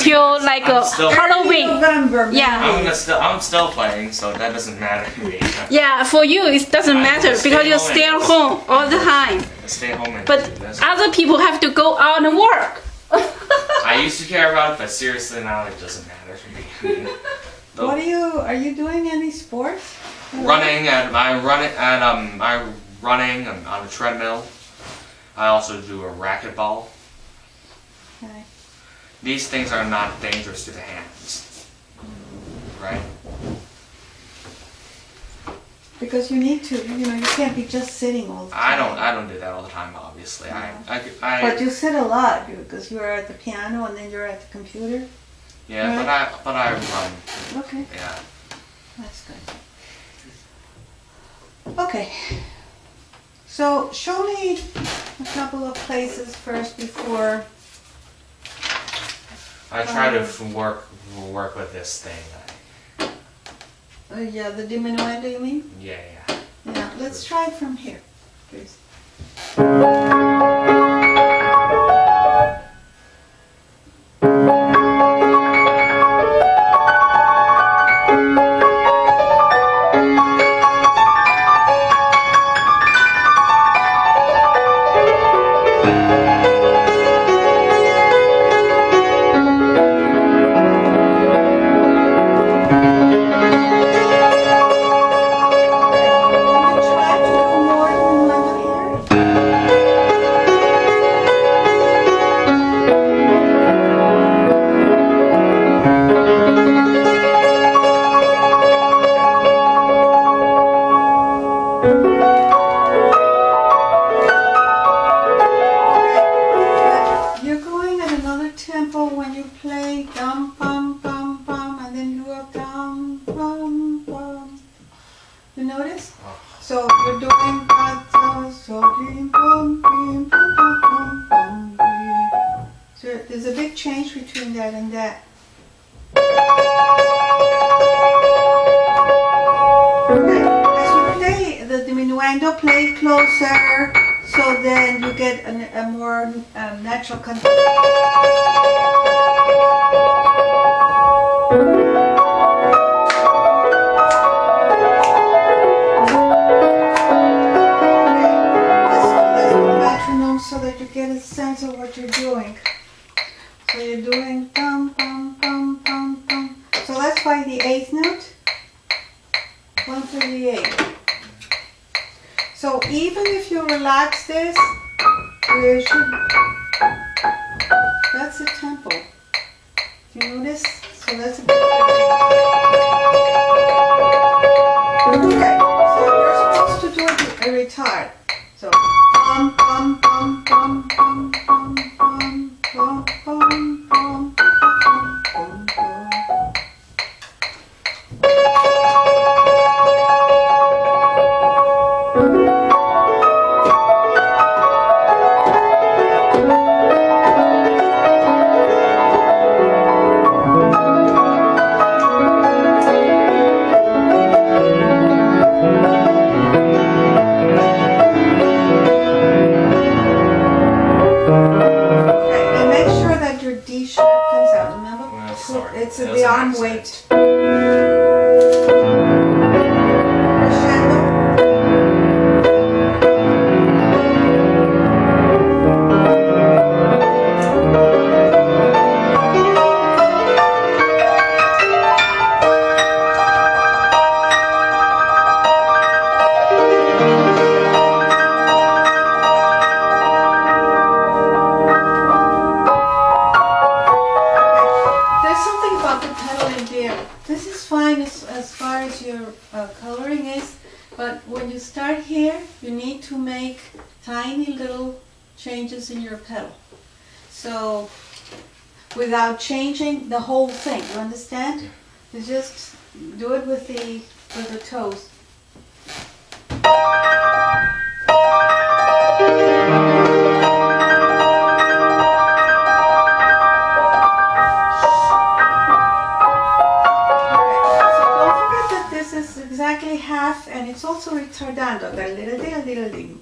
until like Halloween. November, Yeah. I'm still playing, so that doesn't matter to me. Yeah, for you it doesn't matter because you stay at home all the time. I stay home and But do this. other people have to go out and work. I used to care about it, but seriously now it doesn't matter to me. What are you doing any sports? Running and I'm running on a treadmill. I also do a racquetball. Okay. These things are not dangerous to the hands, right? Because you need to, you can't be just sitting all the time. I don't do that all the time, obviously. I But you sit a lot because you're at the piano and then you're at the computer. yeah, Right. but I run. Okay, Yeah. that's good. Okay. So show me a couple of places first before. I try to work with this thing. Yeah, the diminuendo, you mean? Yeah. Yeah, let's try it from here, please. Try to do more diminuendo here. Okay. You're going at another tempo when you play dum bum bum bum and then you go dum bum bum. You notice? So you're doing da da so dim bum bim bum bum bum bum bim. So there's a big change between that and that. Okay. As you play the diminuendo, play closer so then you get a more natural control. Metronome so that you get a sense of what you're doing. So you're doing bum bum bum bum bum. So that's by the eighth note. 138. So even if you relax this, you should. That's the tempo. Do you notice? So that's a bit. Okay. So you're supposed to do a retard. So bum bum bum bum bum bum bum bum bum bum bum bum bum. Okay, and make sure that your D sharp comes out. Remember, Well, sorry. it's That was the an arm accident. weight. Crescendo. There's something about the pedal in there. This is fine as far as your coloring is, but when you start here, you need to make tiny little changes in your pedal. So, without changing the whole thing, you understand? You just do it with the toes. Exactly half, and it's also retardando.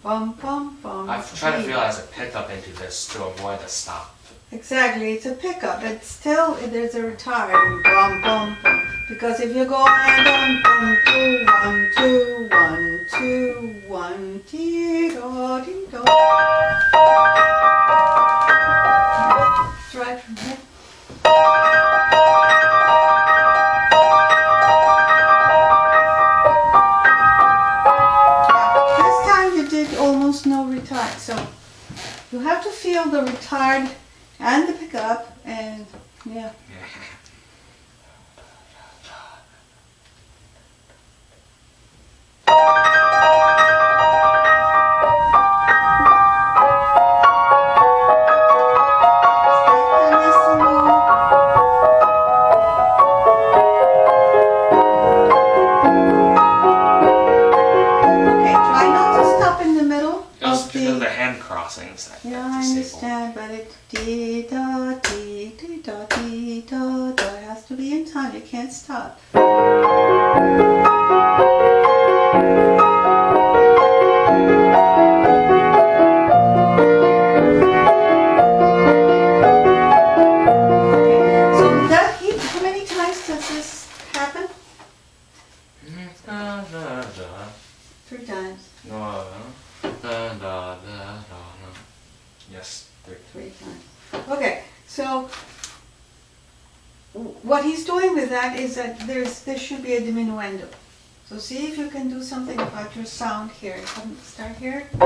Bum bum bum. I've tried to realize a pickup into this to avoid a stop. Exactly, it's a pickup, but still there's a retard. Bum, bum, bum. Because if you go and on 1, 2, 1, 2, 1, 2, 1, dee do, dee do. Try from here. This time you did almost no retard, so you have to feel the retard and the pickup, and yeah. Okay, try not to stop in the middle Just of because of the the. hand crossings. Yeah, I understand, but it dee da dee dee da dee da da. It has to be in time. You can't stop. Okay, so how many times does this happen? 3 times. Yes. 3 times. Okay, so what he's doing with that is that there should be a diminuendo. So see if you can do something about your sound here. Start here. You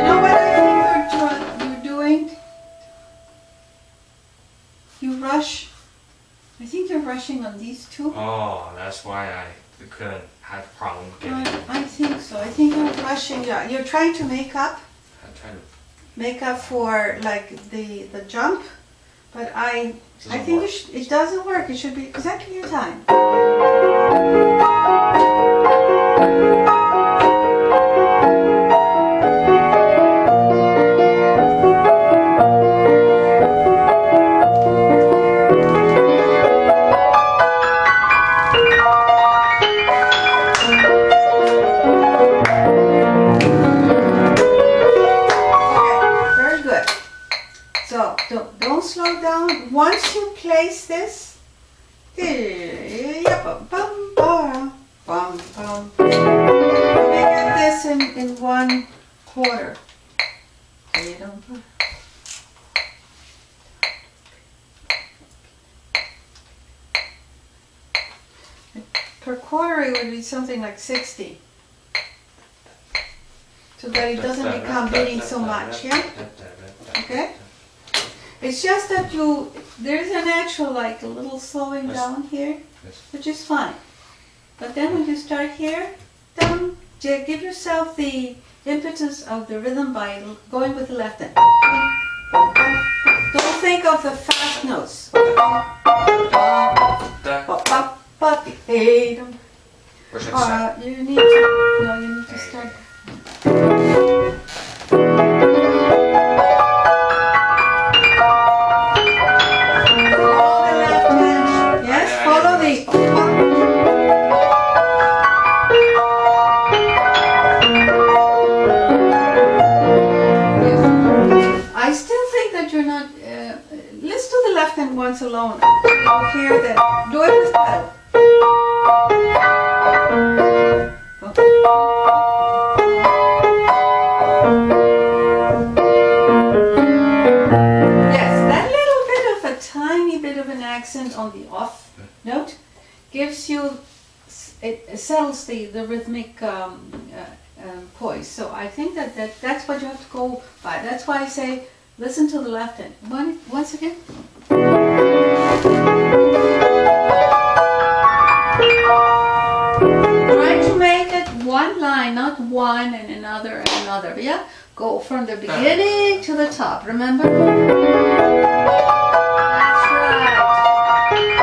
know what I think you're doing? You rush. I think you're rushing on these two. Oh, that's why I couldn't have a problem getting it. I think so. I think you're rushing. Yeah, you're trying to make up. I try to. Make up for like the jump, but I Doesn't think work. it doesn't work. It should be exactly your time. Don't slow down. Once you place this, you may get this in 1/4. Per quarter it would be something like 60. So that it doesn't become beating so much, yeah? Okay? It's just that there's a natural, like a little slowing down here, which is fine. But then when you start here, then give yourself the impetus of the rhythm by going with the left hand. Don't think of the fast notes. Where should I start? You need to start. Once alone, you hear that. Do it with pedal. Yes, that little bit of a tiny bit of an accent on the off note gives you, it settles the rhythmic poise. So I think that's what you have to go by. That's why I say listen to the left hand. Once again. Try to make it one line, not one and another and another. But yeah, go from the beginning to the top. Remember? That's right. Same.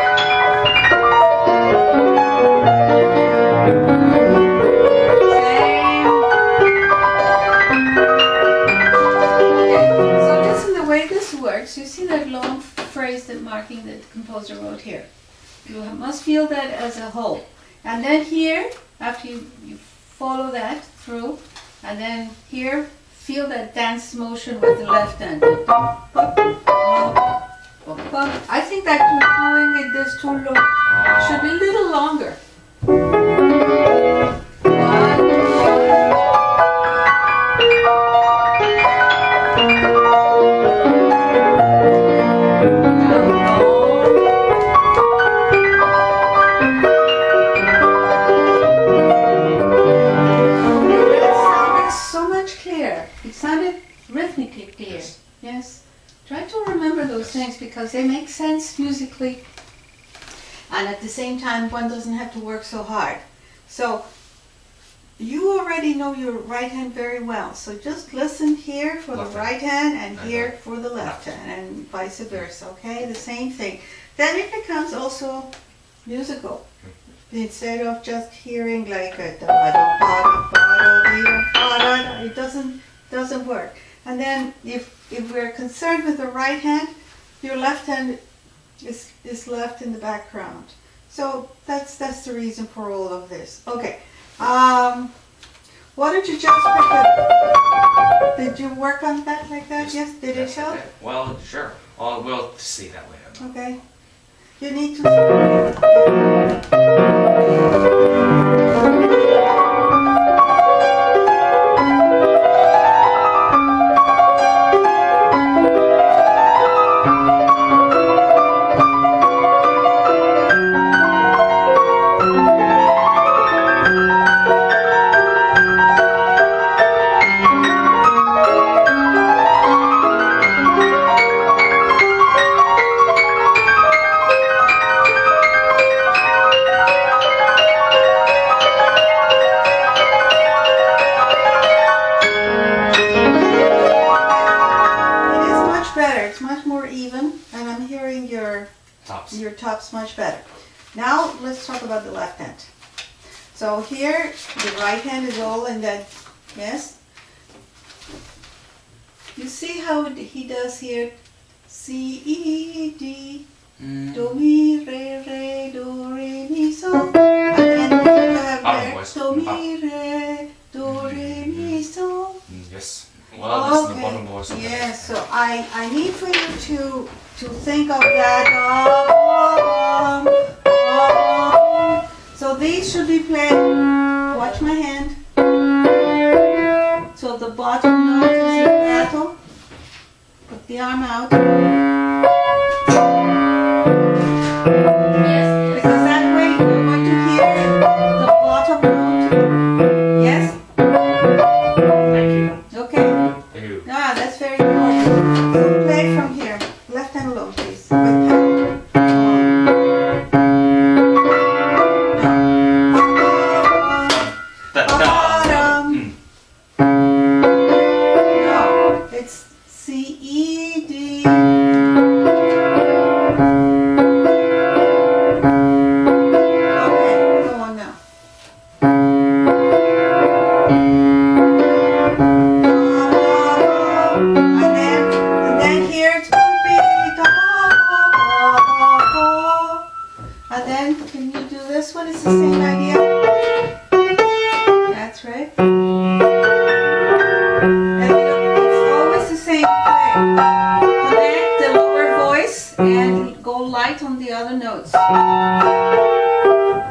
Okay, so listen, the way this works, you see that long phrase that marking that the composer wrote here. You must feel that as a whole. And then here, after you follow that through, And then here, feel that dance motion with the left hand. I think that you're doing it this too long. Should be a little longer. Because they make sense musically, and at the same time one doesn't have to work so hard. So you already know your right hand very well, so just listen here for the right hand and here for the left hand, and vice versa, okay? The same thing. Then it becomes also musical. Instead of just hearing like a it doesn't work. And then if we're concerned with the right hand, your left hand is left in the background. So that's the reason for all of this. Okay. Why don't you just pick up? Did you work on that like that? Yes. Did it help? Okay. Well, sure. We'll see that later. Okay. You need to. Your tops much better. Now let's talk about the left hand. So here the right hand is all in that, yes? You see how he does here? C, E, D, do, mi, re, do, re, mi, so. And then you have there, do, mi, re, do, re, mi, so. Yes. Well, this is the bottom voice. Yes, so I need for you to think of that. So these should be played. Watch my hand. So the bottom note is legato. Put the arm out. Yes, because that way you're going to hear the bottom note. Yes? Thank you. Okay. Thank you. Ah, that's very important. So play from here. Left hand alone, please. With No, it's C, E, D. Okay, go on now. And then here it's going to be da, and then can you do this one? It's the same idea. That's right. And it's always the same play. Connect the lower voice and go light on the other notes.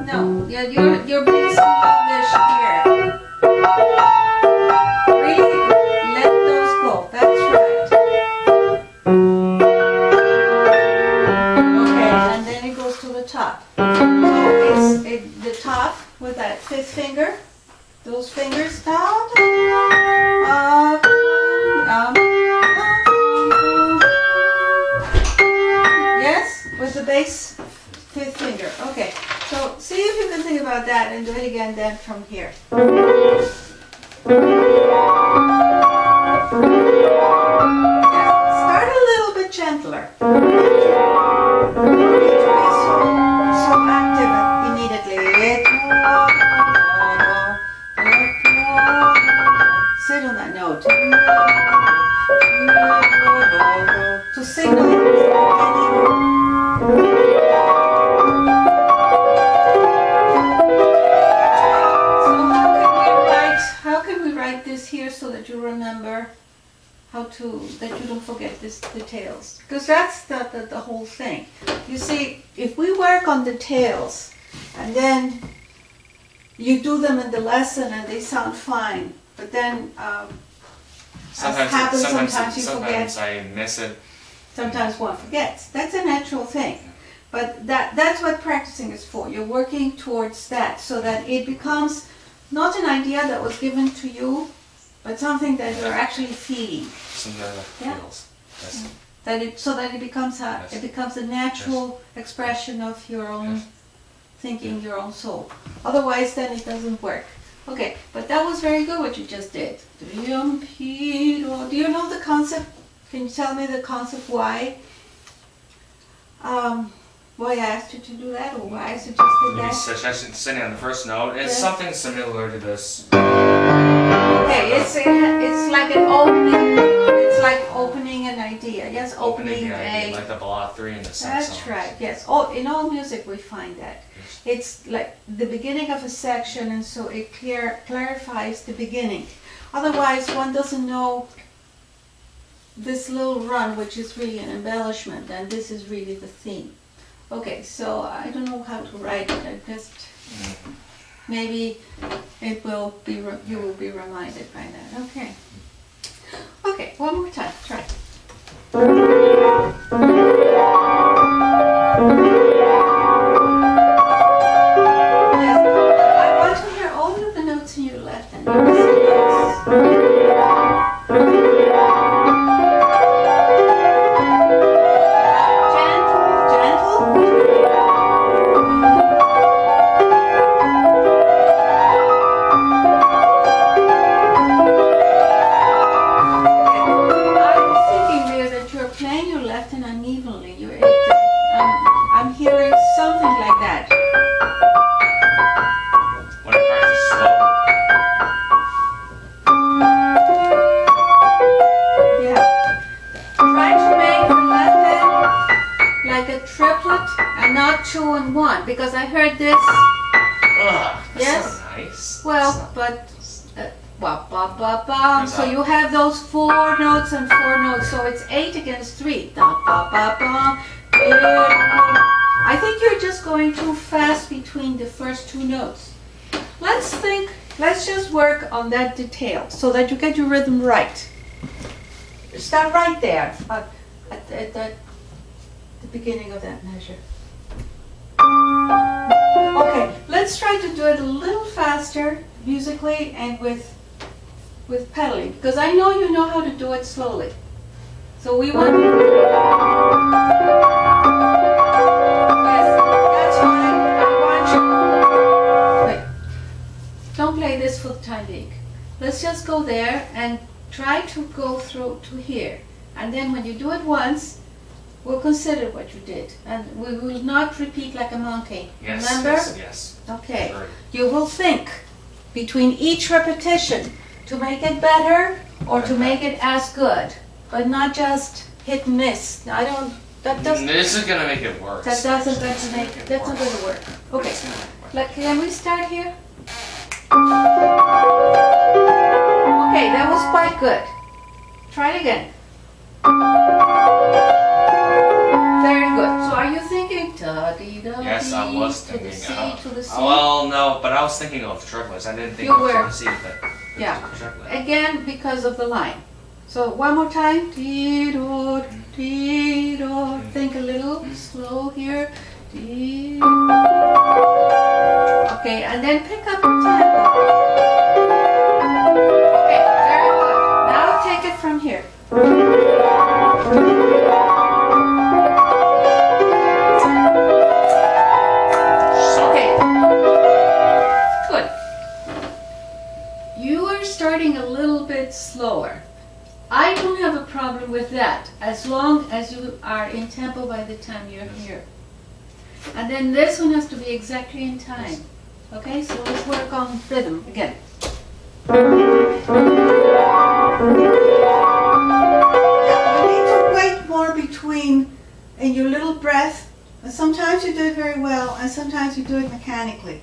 No, yeah, you're being sluggish here. Really, let those go. That's right. Okay, and then it goes to the top. So it's the top with that fifth finger. Those fingers down. Yes, with the bass fifth finger. Okay, so see if you can think about that and do it again then from here. Yeah, start a little bit gentler. Don't need to be so active immediately. Sit on that note. To signal So how can we write this that you don't forget these details. Because that's the whole thing. You see, if we work on details and then you do them in the lesson and they sound fine, but then sometimes you forget. Sometimes I miss it. Sometimes one forgets. That's a natural thing. But that's what practicing is for. You're working towards that so that it becomes not an idea that was given to you, but something that you're actually feeling. Something that feels. Yes. So that it becomes a natural expression of your own thinking, your own soul. Otherwise, then it doesn't work. Okay, but that was very good what you just did. Do you know the concept? Can you tell me the concept why? Why I asked you to do that, or why I suggested that? Suggestion sitting on the first note. It's something similar to this. Okay, it's like an opening. It's like opening an idea. Yes, opening the idea, like the ballad 3 in the sense. That's right. Yes. In all music we find that. Yes. It's like the beginning of a section, and so it clarifies the beginning. Otherwise, one doesn't know this little run, which is really an embellishment, and this is really the theme. Okay, so I don't know how to write it. I just maybe it will be you will be reminded by that. Okay. Okay, one more time. Try. Yes, I want to hear all of the notes in your left and your right. I'm hearing something like that. When it practices slow. Yeah. Try to make the left hand like a triplet and not 2 and 1, because I heard this. Ugh, that's Yes? so nice. Well, but ba ba ba ba. So you have those 4 notes and 4 notes. So it's 8 against 3. Da ba ba ba. I think you're just going too fast between the first 2 notes. Let's just work on that detail so that you get your rhythm right. Start right there, at the beginning of that measure. Okay, let's try to do it a little faster musically and with pedaling, because I know you know how to do it slowly. So we want Don't play this for the time being. Let's just go there and try to go through to here. And then when you do it once, we'll consider what you did. And we will not repeat like a monkey. Yes, remember? Yes. Okay. Sure. You will think between each repetition to make it better or to make it as good. But not just hit and miss. I don't, that doesn't... This is going to make it worse. That's not going to work. Okay, can we start here? Okay, that was quite good. Try it again. Very good. So are you thinking da-dee-da-dee? Yes, I was to the thinking. C, to the C? Well, no, but I was thinking of triplets. I didn't think You of were. the C, but Yeah. triplet. Again, because of the line. So one more time. Dee-do, dee-do. Think a little slow here. Dee. Okay, and then pick up your tempo. Okay, very good. Now take it from here. Okay. Good. You are starting a little bit slower. I don't have a problem with that, as long as you are in tempo by the time you're here. And then this one has to be exactly in time. Okay, so let's work on rhythm again. You need to wait more between in your little breath. And sometimes you do it very well, and sometimes you do it mechanically.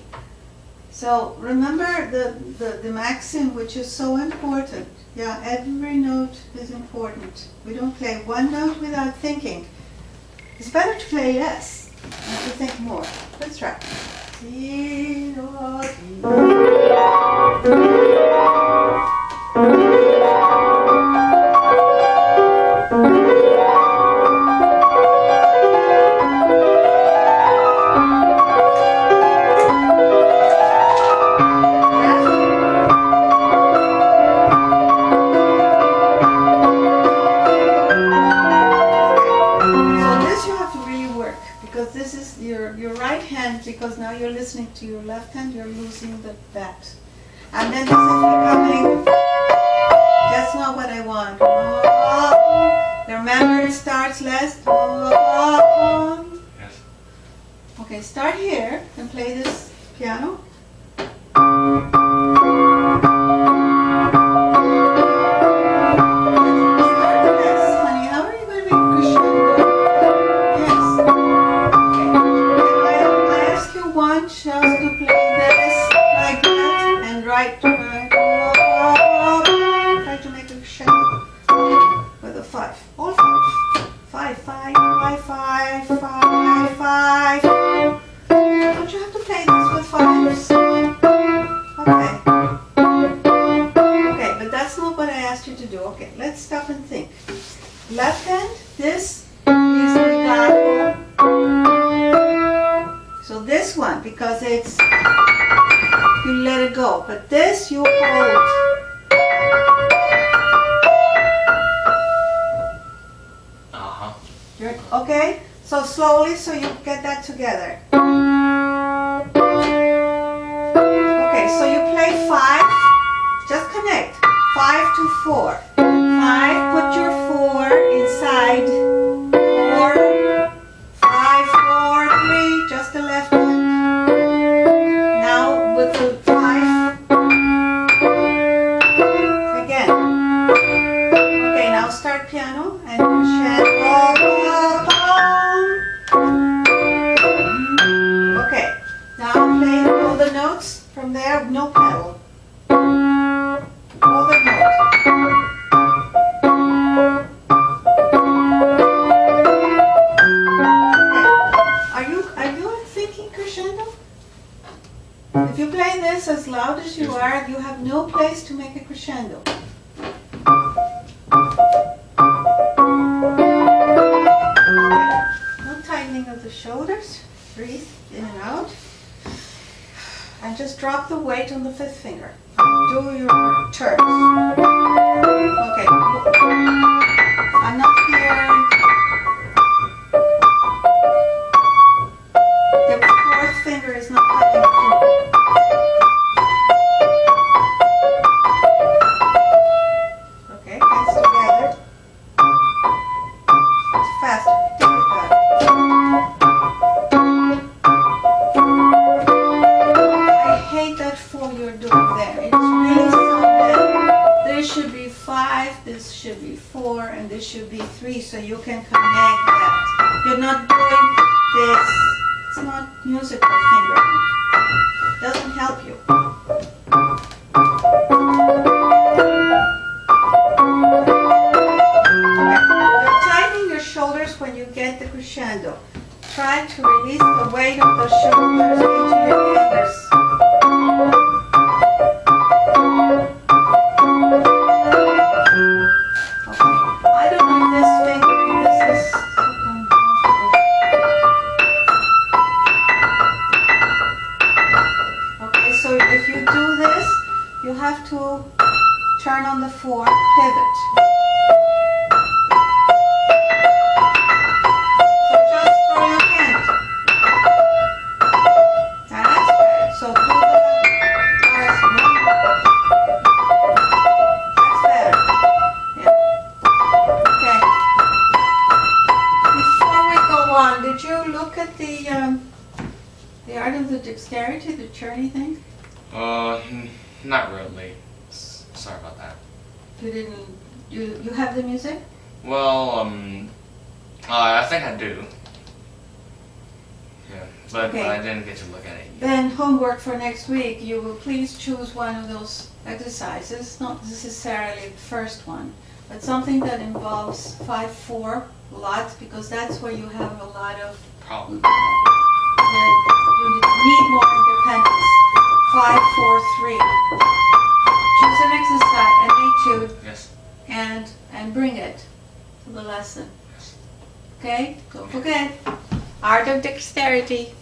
So remember the maxim, which is so important. Yeah, every note is important. We don't play one note without thinking. It's better to play less than to think more. Let's try. Si, do, because now you're listening to your left hand, you're losing that. And then this is becoming, that's not what I want. Remember, it starts less. Yes. Okay, start here and play this piano. Try to make a crescendo with a 5. All 5. 5, 5, 5, 5, 5, 5. Don't you have to play this with 5s? Okay. Okay, but that's not what I asked you to do. Okay, let's stop and think. Left hand, this is legato. So this one, because it's, you let it go, but this you hold. Okay, so slowly, so you get that together. Okay, so you play 5, just connect, 5 to 4. 5, put your 4 inside, 4, 5, 4, 3, just the left hand. Now with the 5, again. Okay, now start piano and crescendo. Okay, now play all the notes from there, no pedal. All the notes. Okay. Are you thinking crescendo? If you play this as loud as you are, you have no place to make a crescendo. Of the shoulders, breathe in and out, and just drop the weight on the 5th finger. Do your turns. Okay, I'm not here. The 4th finger is not coming through. Okay, hands together. It's faster. Take it back. You're doing there. It's really something. This should be 5, this should be 4, and this should be 3, so you can connect that. You're not doing this. It's not musical fingering. It doesn't help you. You're tightening your shoulders when you get the crescendo. Try to release the weight of the shoulders into your fingers. You have to turn on the 4, pivot. So just throw your hand. That's right. So do the last one. That's better. Yeah. Okay. Before we go on, did you look at the art of the dexterity, the journey thing? Not really. Sorry about that. You didn't. You have the music? Well, I think I do. Yeah, but Okay. I didn't get to look at it yet. Then homework for next week, you will please choose one of those exercises, not necessarily the first one, but something that involves 5-4 a lot, because that's where you have a lot of, Problem. you need more independence. 5-4-3. Choose an exercise, an etude, Yes. and bring it to the lesson. Yes. Okay? Don't forget. Art of dexterity.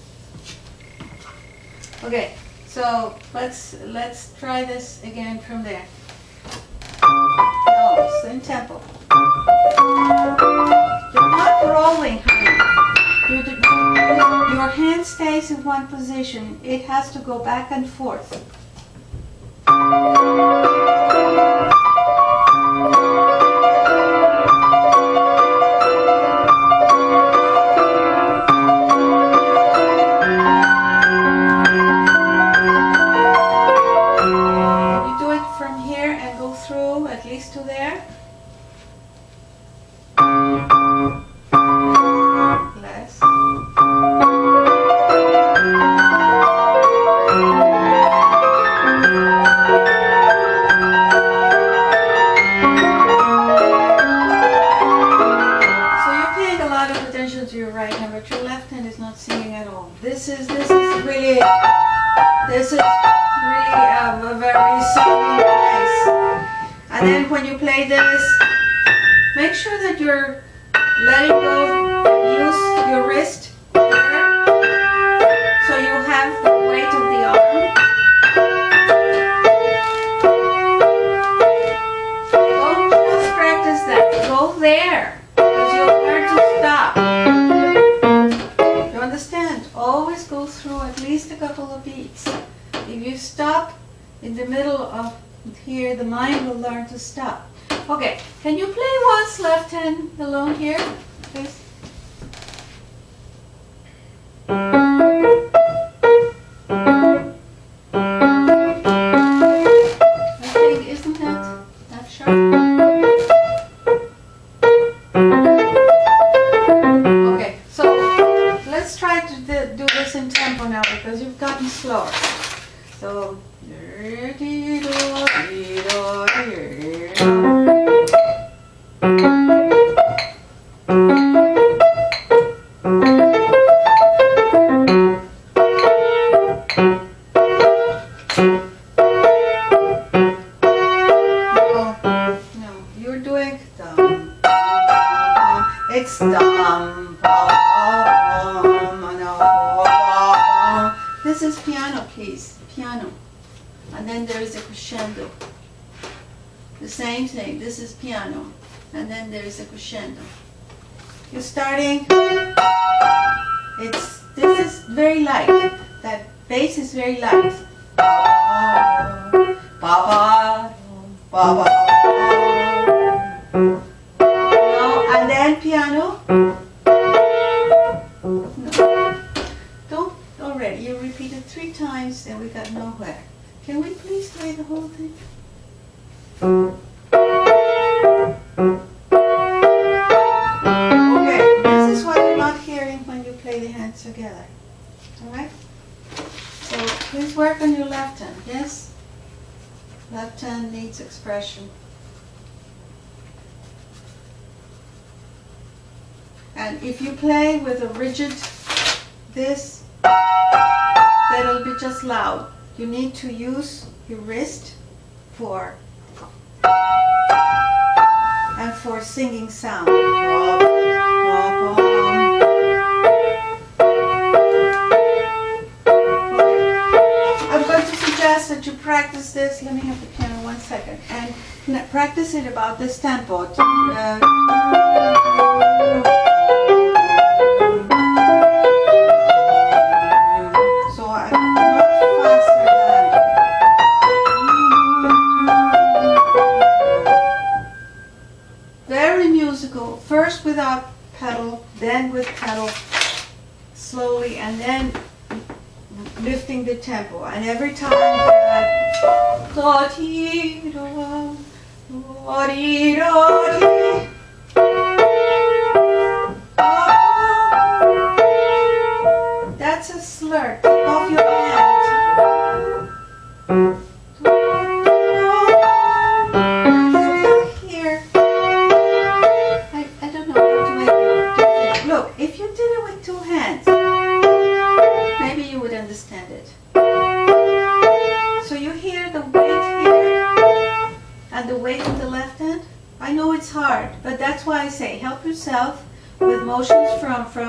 Okay, so let's try this again from there. No, same tempo. You're not rolling, honey. Your hand stays in one position. It has to go back and forth. To there. Less. So you're paying a lot of attention to your right hand, but your left hand is not singing at all. This is really a very singing place. And then when you play this, make sure that you're letting go, use your wrist here, so you have the weight of the arm. Don't just practice that, go there, because you'll learn to stop. You understand? Always go through at least a couple of beats. If you stop in the middle of here, the mind will learn to stop. Okay, can you play once left hand alone here, please? I think, isn't that sharp? Okay, so let's try to do this in tempo now, because you've gotten slower. So, no, you're doing dum, it's dum, this is piano, please, piano. And then there is a crescendo. The same thing, this is piano. And then there is a crescendo. You're starting, this is very light. That bass is very light. No, and then piano. No. Don't already, you repeated 3 times and we got nowhere. Can we please play the whole thing? Okay, this is what you're not hearing when you play the hands together. Alright? So please work on your left hand, yes? Left hand needs expression. And if you play with a rigid this, that'll be just loud. You need to use your wrist for singing sound. I'm going to suggest that you practice this. Let me have the piano 1 second. And practice it about this tempo. First without pedal, then with pedal, slowly, and then lifting the tempo. And every time hard, but that's why I say help yourself with motions from the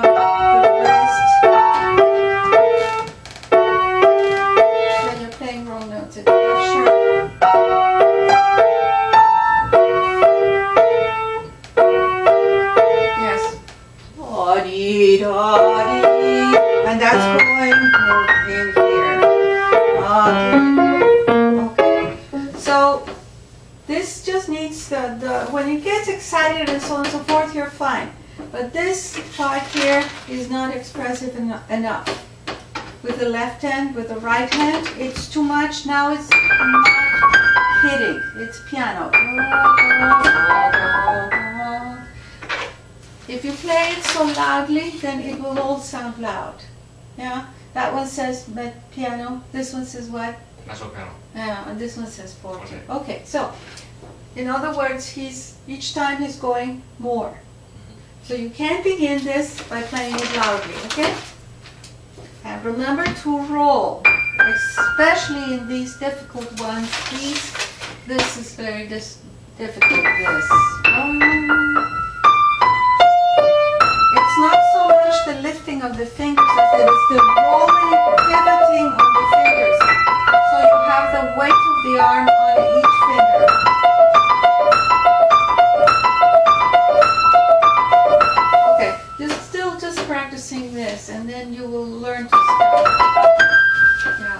wrist. Then you're playing wrong notes. Sure. Yes. And that's going in here. Okay. So this just needs when it gets excited and so on and so forth, you're fine. But this part here is not expressive enough. With the left hand, with the right hand, it's too much. Now it's not hitting. It's piano. If you play it so loudly, then it will all sound loud. Yeah? That one says piano. This one says what? Mezzo piano. Yeah, and this one says forte. Okay, so in other words, each time he's going more. So you can't begin this by playing it loudly, okay? And remember to roll, especially in these difficult ones. This is very difficult. It's not so much the lifting of the fingers as it is the rolling, pivoting of the fingers. So you have the weight of the arm on each finger. Okay, just practicing this, and then you will learn to stop. Yeah.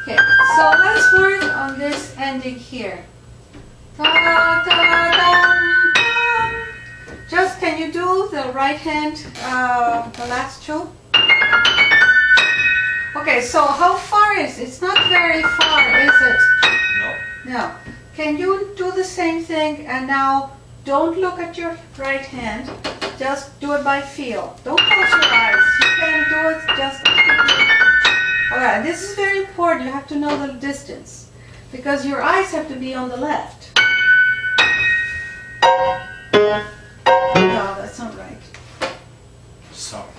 Okay, so let's work on this ending here. Just can you do the right hand, the last two? Okay, so how far is it? It's not very far, is it? No. No. Can you do the same thing and now don't look at your right hand, just do it by feel. Don't close your eyes. You can do it just alright, this is very important. You have to know the distance because your eyes have to be on the left. No, that's not right. Sorry.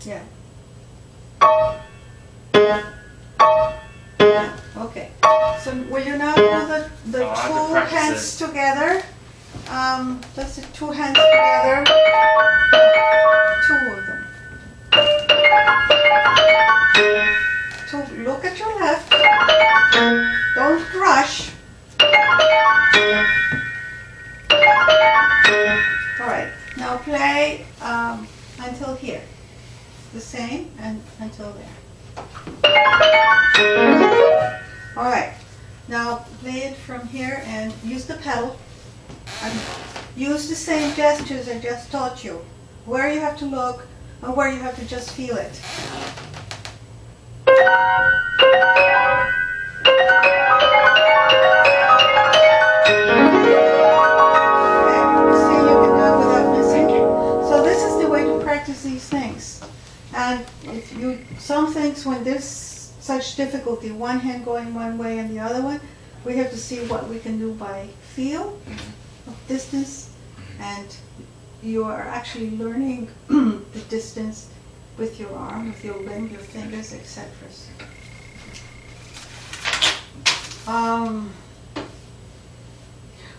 Yeah. Yeah. Okay. So will you now do the two hands together? Just the two hands together. Two of them. Look at your left. Don't rush. Alright, now play until here. The same and until there. Alright, now play it from here and use the pedal. And use the same gestures I just taught you. Where you have to look and where you have to just feel it. These things, and if you some things when there's such difficulty, one hand going one way and the other one, we have to see what we can do by feel of distance, and you are actually learning the distance with your arm, with your limb, your fingers, etc.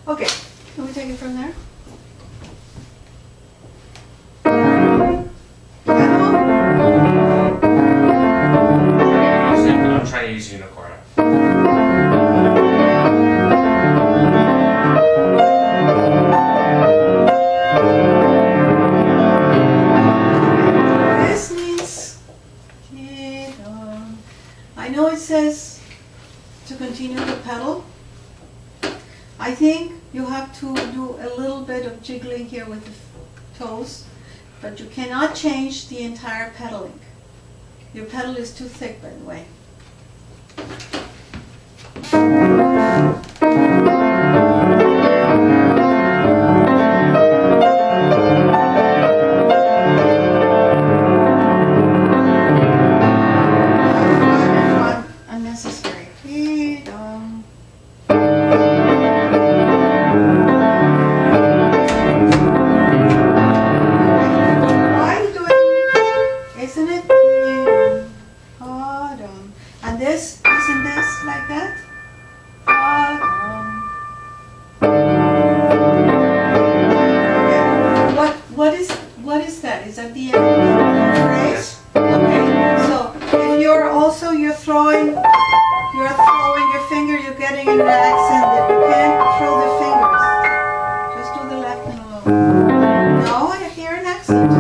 Okay, can we take it from there? I'm trying to use unicorn. This means, I know it says to continue the pedal. I think you have to do a little bit of jiggling here with the toes, but you cannot change the entire pedaling. Your pedal is too thick, by the way. Unnecessary. Isn't it? And this, isn't this like that? that the end of the phrase? Okay, so if you're throwing your finger, you're getting an accent that you can't throw the fingers. Just do the left and alone. No, I hear an accent.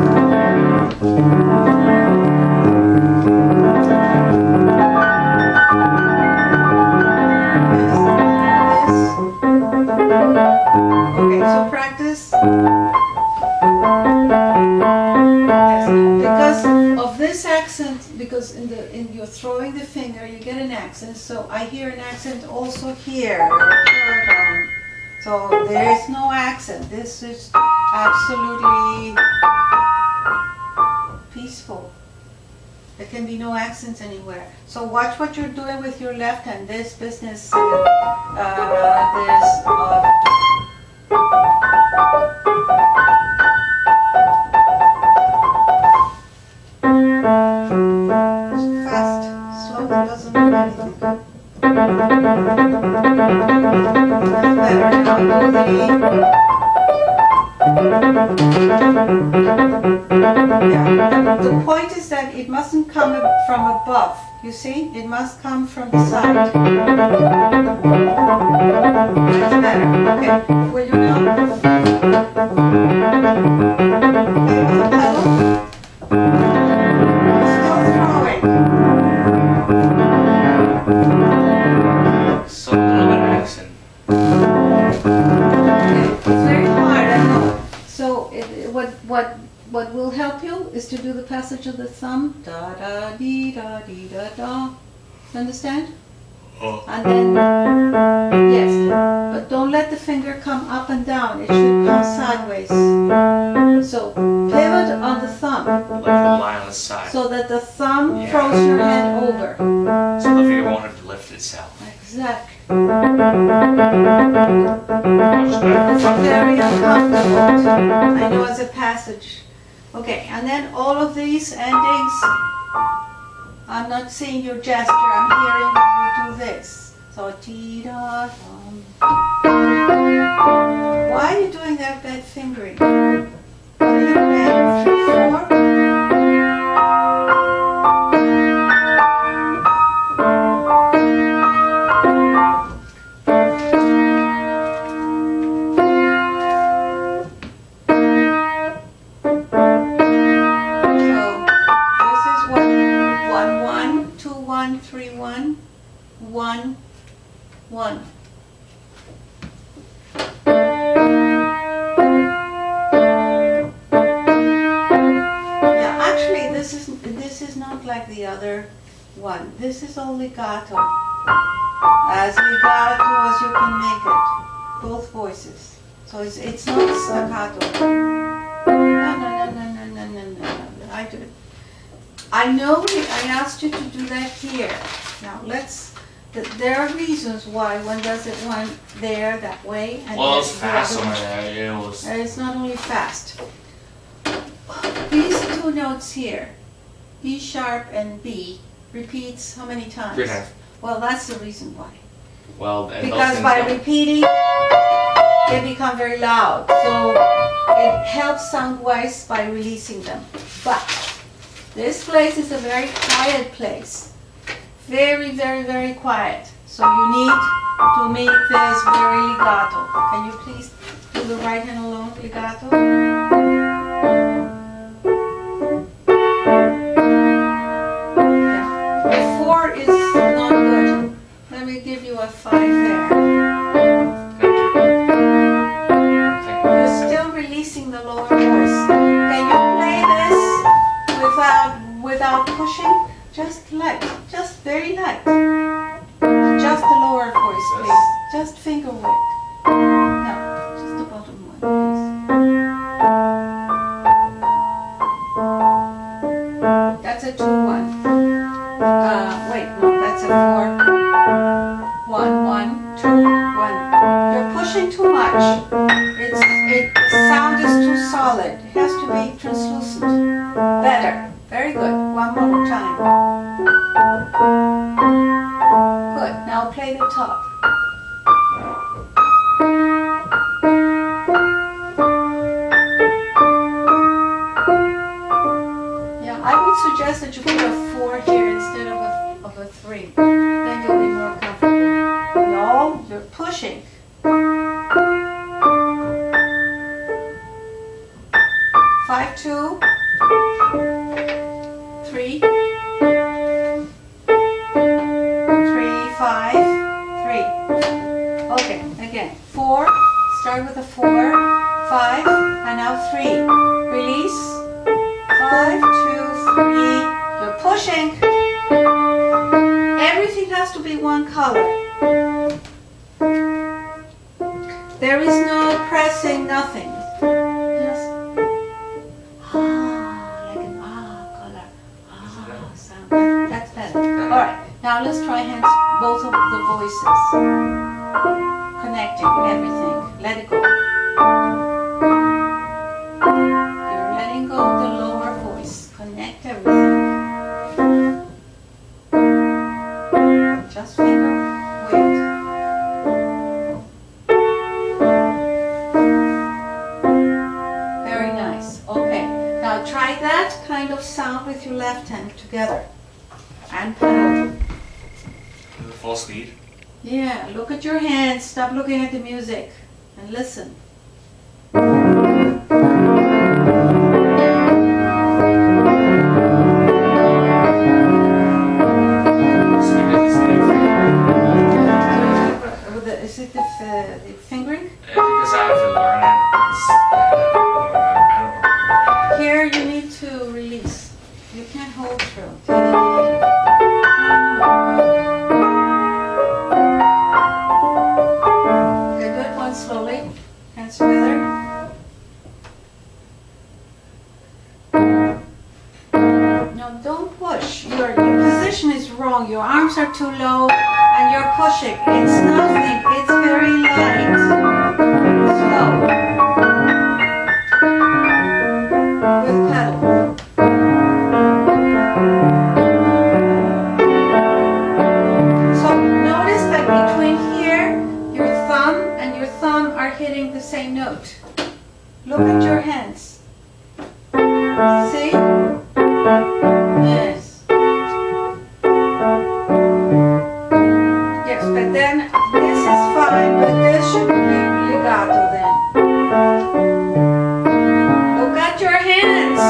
Okay, so practice. Yes, because of this accent, because in you're throwing the finger, you get an accent. So I hear an accent also here. So there is no accent. This is absolutely peaceful. There can be no accents anywhere. So watch what you're doing with your left hand. This business, fast, slow, it doesn't mean anything. Better now, yeah. The point is that it mustn't come from above. You see, it must come from the side. That's better. Okay, will you now? Still throwing. So a little bit of accent. Okay, it's very hard, I know. So what will help you is to do the passage of the thumb. Da da dee da dee da da. Understand? Oh. And then, yes, but don't let the finger come up and down. It should come sideways. So pivot on the thumb. Like the line on the side. So that the thumb Yeah. throws your hand over. So the finger won't have to lift itself. Exactly. Much better. It's very uncomfortable. I know as a passage. Okay, and then all of these endings, I'm not seeing your gesture, I'm hearing you do this. So ti da dum. Why are you doing that bad fingering? Are you playing 3/4? This is all legato. As legato as you can make it. Both voices. So it's not staccato. No. I do it. I know I asked you to do that here. Now there are reasons why one does it one there, that way. And Well, it's then the fast other over one. there. It was. It's not only fast. These two notes here, E sharp and B, repeats how many times? 3 times. Well, that's the reason why. Well, and Because those by things repeating, they become very loud. So it helps sound-wise by releasing them. But this place is a very quiet place. Very, very, very quiet. So you need to make this very legato. Can you please do the right hand alone legato? Give you a 5 there. You're still releasing the lower voice. Can you play this without pushing? Just light, just very light. Just the lower voice, please. Just finger width. No, just the bottom one, please. That's a 2-1. Wait, no, that's a 4. 1, 1, 2, 1. You're pushing too much. The sound is too solid. It has to be translucent. Better. Very good. One more time. Good. Now play the top. 5, 2, 3, 3, 5, 3. Okay, again. 4, start with a 4, 5, and now 3. Release. 5, 2, 3. You're pushing. Everything has to be one color. There is no pressing, nothing. Just like an color. Sound. That's better. Alright, now let's try hands, both of the voices. Connecting everything. Let it go. You're letting go of the lower voice. Connect everything. Just finger, wait. Very nice. Okay. Now try that kind of sound with your left hand together. And pedal. Full speed. Yeah, look at your hands. Stop looking at the music. And listen. Is it the fingering? Because I have to learn it. Here you need to release. You can't hold through. Okay, do it one slowly. Hands together. No, don't push. Your position is wrong. Your arms are too low and you're pushing. It's nothing. It's very light. Slow. With pedal. So notice that between here, your thumb are hitting the same note. Look at your hands. See? Yes. Yes, but then this is fine, but this should be legato then. Look at your hands.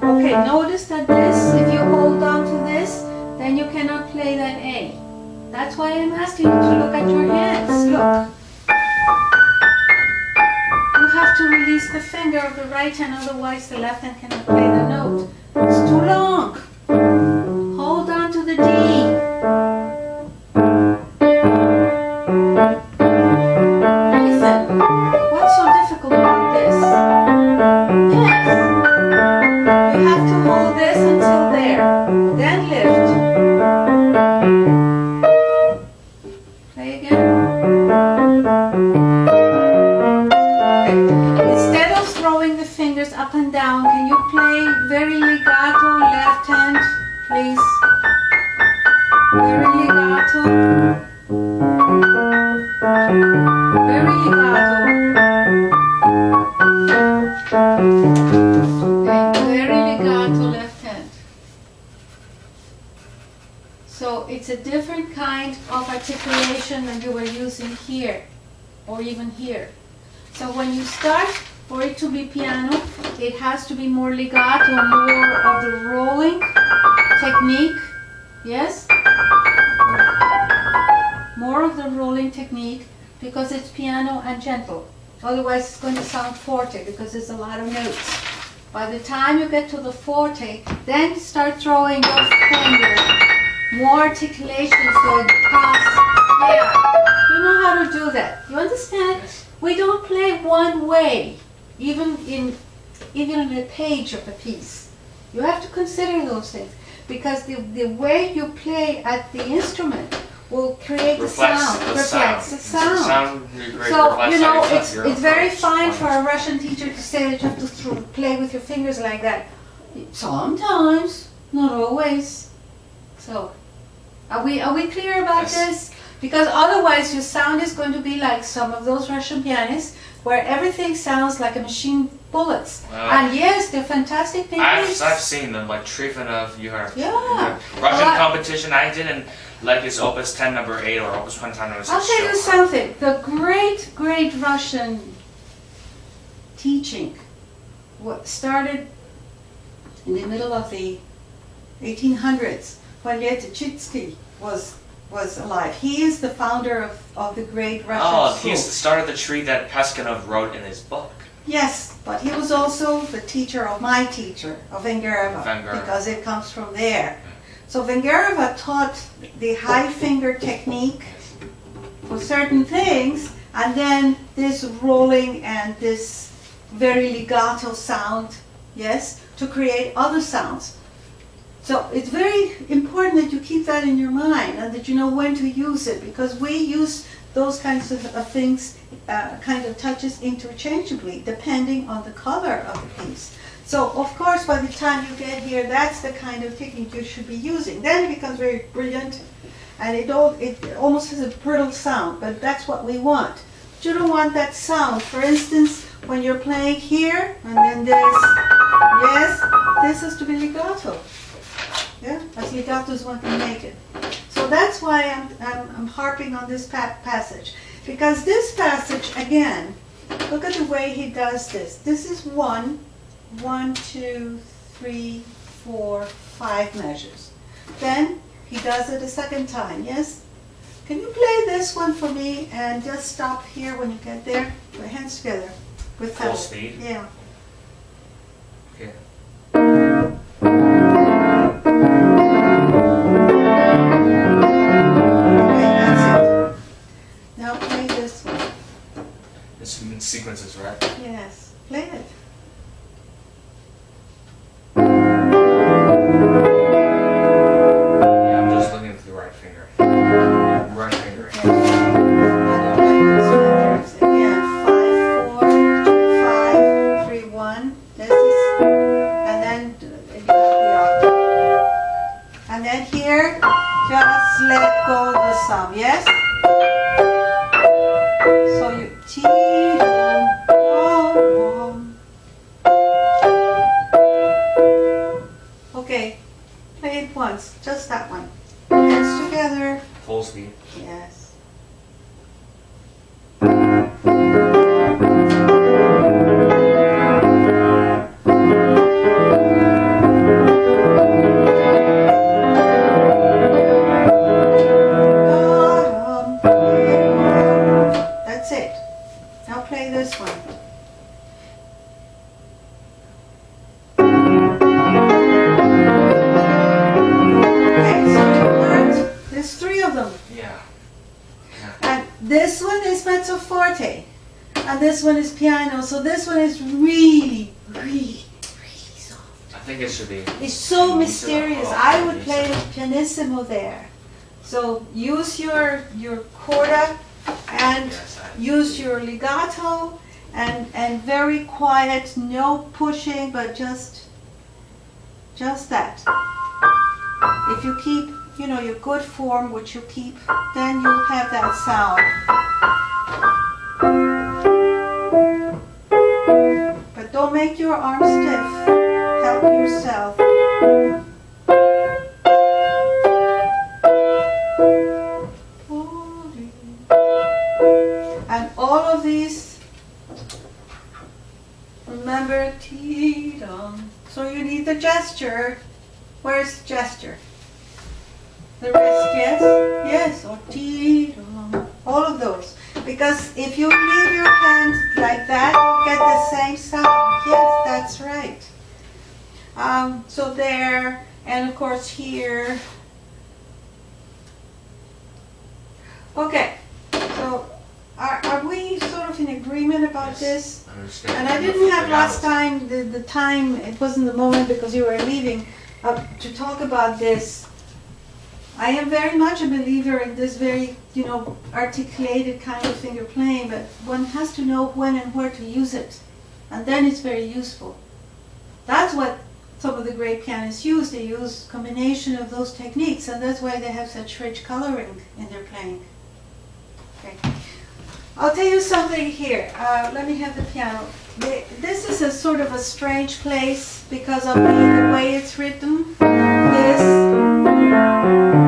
Okay, notice that this, if you hold on to this, then you cannot play that A. That's why I'm asking you to look at your hands. Look. You have to release the finger of the right hand, otherwise the left hand cannot play the note. It's too long. Hold on to the D. Nathan, what's so difficult about this? Yes. You have to hold this until there. Then lift. Play again. Instead of throwing the fingers up and down, can you play very legato, left hand, please? Very legato. Very legato. Okay, very legato, left hand. So it's a different kind of articulation than you were using here, or even here. So when you start, for it to be piano, it has to be more legato, more of the rolling technique. Yes? More of the rolling technique, because it's piano and gentle. Otherwise it's going to sound forte because there's a lot of notes. By the time you get to the forte, then start throwing your finger. More articulation so it becomes, yeah, you know how to do that. You understand? We don't play one way, even in a page of a piece. You have to consider those things, because the way you play at the instrument will create the sound, reflects the sound. So, you know, it's very fine for a Russian teacher to say that you have to play with your fingers like that. Sometimes, not always. So, are we clear about this? Because otherwise your sound is going to be like some of those Russian pianists where everything sounds like a machine bullets. And yes, they're fantastic paintings. I've seen them, like Trifonov, you heard. Yeah. Russian competition, I didn't like his Opus 10 number 8 or Opus 25 number 6. I'll tell you something. The great Russian teaching started in the middle of the 1800s when Leschetizky was alive. He is the founder of the great Russian school. He's the start of the tree that Paskanov wrote in his book. Yes, but he was also the teacher of my teacher, of Vengerova, because it comes from there. So Vengerova taught the high finger technique for certain things, and then this rolling and this very legato sound, yes, to create other sounds. So it's very important that you keep that in your mind and that you know when to use it, because we use those kinds of things, kind of touches interchangeably depending on the color of the piece. So of course by the time you get here, that's the kind of technique you should be using. Then it becomes very brilliant and it almost has a brittle sound, but that's what we want. But you don't want that sound. For instance, when you're playing here and then this, yes, this has to be legato. Yeah, as legato as one can make it. So that's why I'm harping on this passage. Because this passage, again, look at the way he does this. This is 1, 2, 3, 4, 5 measures. Then he does it a second time, yes? Can you play this one for me and just stop here when you get there? Put your hands together. With full speed? Yeah. Okay. Now play this one. It's in sequences, right? Yes. Play it. Yeah, I'm just looking at the right finger. Right finger. Okay. Again, 5, 4, 2, 5, 3, 1. This is, and then you have the octave. And then here, just let go of the sum, yes? So you T, okay, play it once, just that one. Hands together. Full speed. Yes. That's it. Now play this one. Okay, so you learned, there's 3 of them. Yeah. And this one is mezzo forte. And this one is piano. So this one is really, really, really soft. I think it should be. It's so mysterious. I would play pianissimo there. So use your corda and use your legato and very quiet, no pushing, but just that. If you keep, you know, your good form, which you keep, then you'll have that sound. But don't make your arms stiff. Help yourself. And all of these, remember, T-dum. So you need the gesture. Where's the gesture? The wrist, yes? Yes, or T-dum. All of those. Because if you leave your hand like that, you get the same sound. Yes, that's right. So there, and of course here. Okay, so are we sort of in agreement about this? I understand. And I didn't have last time, the time, it wasn't the moment because you were leaving, to talk about this. I am very much a believer in this very, you know, articulated kind of finger playing, but one has to know when and where to use it. And then it's very useful. That's what some of the great pianists use. They use combination of those techniques, and that's why they have such rich coloring in their playing. Okay. I'll tell you something here. Let me have the piano. This is a sort of a strange place because of the way it's written. This